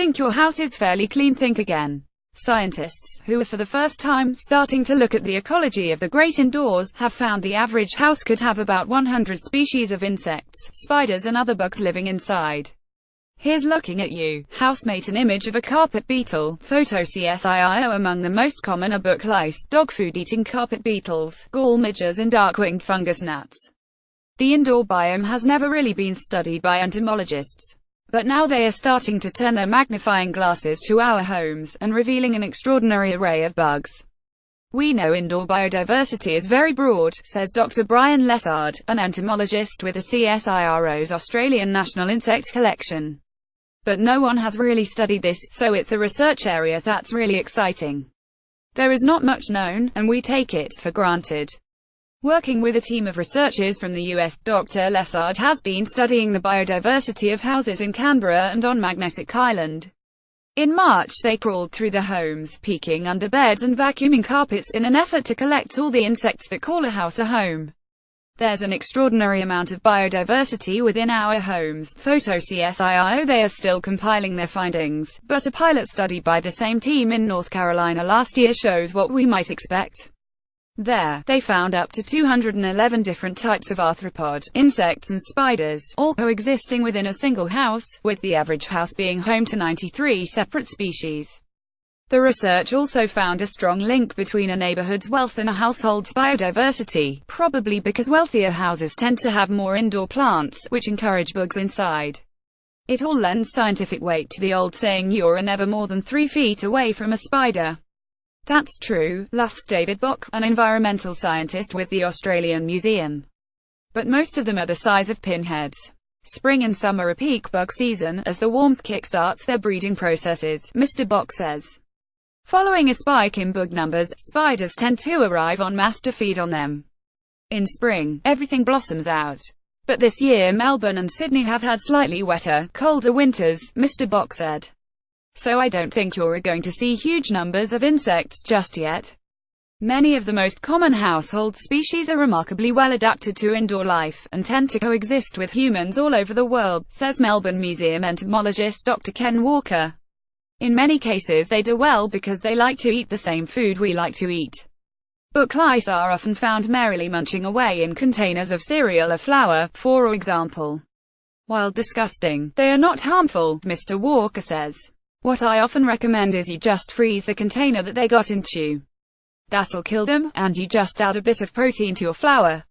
think your house is fairly clean, think again. Scientists, who are for the first time starting to look at the ecology of the great indoors, have found the average house could have about 100 species of insects, spiders and other bugs living inside. Here's looking at you, housemate. An image of a carpet beetle. Photo CSIRO. Among the most common are book lice, dog food-eating carpet beetles, gall midges and dark-winged fungus gnats. The indoor biome has never really been studied by entomologists. But now they are starting to turn their magnifying glasses to our homes, and revealing an extraordinary array of bugs. We know indoor biodiversity is very broad, says Dr. Brian Lessard, an entomologist with the CSIRO's Australian National Insect Collection. But no one has really studied this, so it's a research area that's really exciting. There is not much known, and we take it for granted. Working with a team of researchers from the US, Dr. Lessard has been studying the biodiversity of houses in Canberra and on Magnetic Island. In March they crawled through the homes, peeking under beds and vacuuming carpets in an effort to collect all the insects that call a house a home. There's an extraordinary amount of biodiversity within our homes. Photo CSIRO. They are still compiling their findings, but a pilot study by the same team in North Carolina last year shows what we might expect. There, they found up to 211 different types of arthropod, insects and spiders, all coexisting within a single house, with the average house being home to 93 separate species. The research also found a strong link between a neighborhood's wealth and a household's biodiversity, probably because wealthier houses tend to have more indoor plants, which encourage bugs inside. It all lends scientific weight to the old saying, you're never more than 3 feet away from a spider. That's true, laughs David Bock, an environmental scientist with the Australian Museum. But most of them are the size of pinheads. Spring and summer are peak bug season, as the warmth kickstarts their breeding processes, Mr. Bock says. Following a spike in bug numbers, spiders tend to arrive en masse to feed on them. In spring, everything blossoms out. But this year Melbourne and Sydney have had slightly wetter, colder winters, Mr. Bock said. So I don't think you're going to see huge numbers of insects just yet. Many of the most common household species are remarkably well adapted to indoor life, and tend to coexist with humans all over the world, says Melbourne Museum entomologist Dr. Ken Walker. In many cases they do well because they like to eat the same food we like to eat. Book lice are often found merrily munching away in containers of cereal or flour, for example. While disgusting, they are not harmful, Mr. Walker says. What I often recommend is you just freeze the container that they got into. That'll kill them, and you just add a bit of protein to your flour.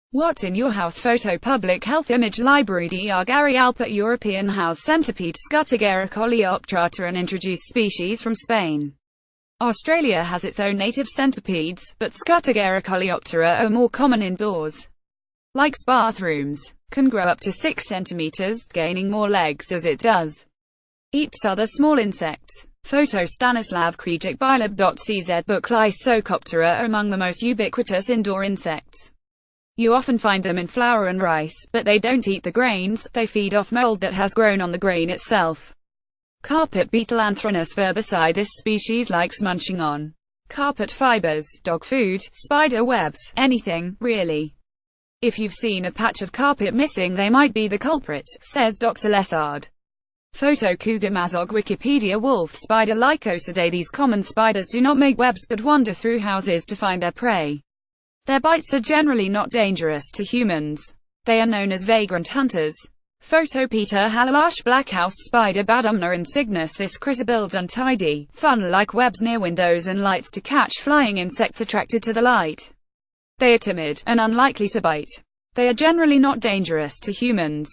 What's in your house? Photo Public Health Image Library. Dr. Gary Alpert. European house centipede Scuttigera coleoptrata, an introduced species from Spain. Australia has its own native centipedes, but Scuttigera coleoptera are more common indoors. Like bathrooms, can grow up to 6 centimeters, gaining more legs as it does. Eats other small insects. Photo Stanislav Krijic. Bilab.cz. Book lice Psocoptera are among the most ubiquitous indoor insects. You often find them in flour and rice, but they don't eat the grains, they feed off mold that has grown on the grain itself. Carpet beetle Anthronus verbici. This species likes munching on carpet fibers, dog food, spider webs, anything, really. If you've seen a patch of carpet missing, they might be the culprit, says Dr. Lessard. Photo Cougar Mazog. Wikipedia. Wolf spider Lycosidae. These common spiders do not make webs but wander through houses to find their prey. Their bites are generally not dangerous to humans. They are known as vagrant hunters. Photo Peter Halash. Black house spider Badumna insignis. This critter builds untidy, funnel-like webs near windows and lights to catch flying insects attracted to the light. They are timid, and unlikely to bite. They are generally not dangerous to humans.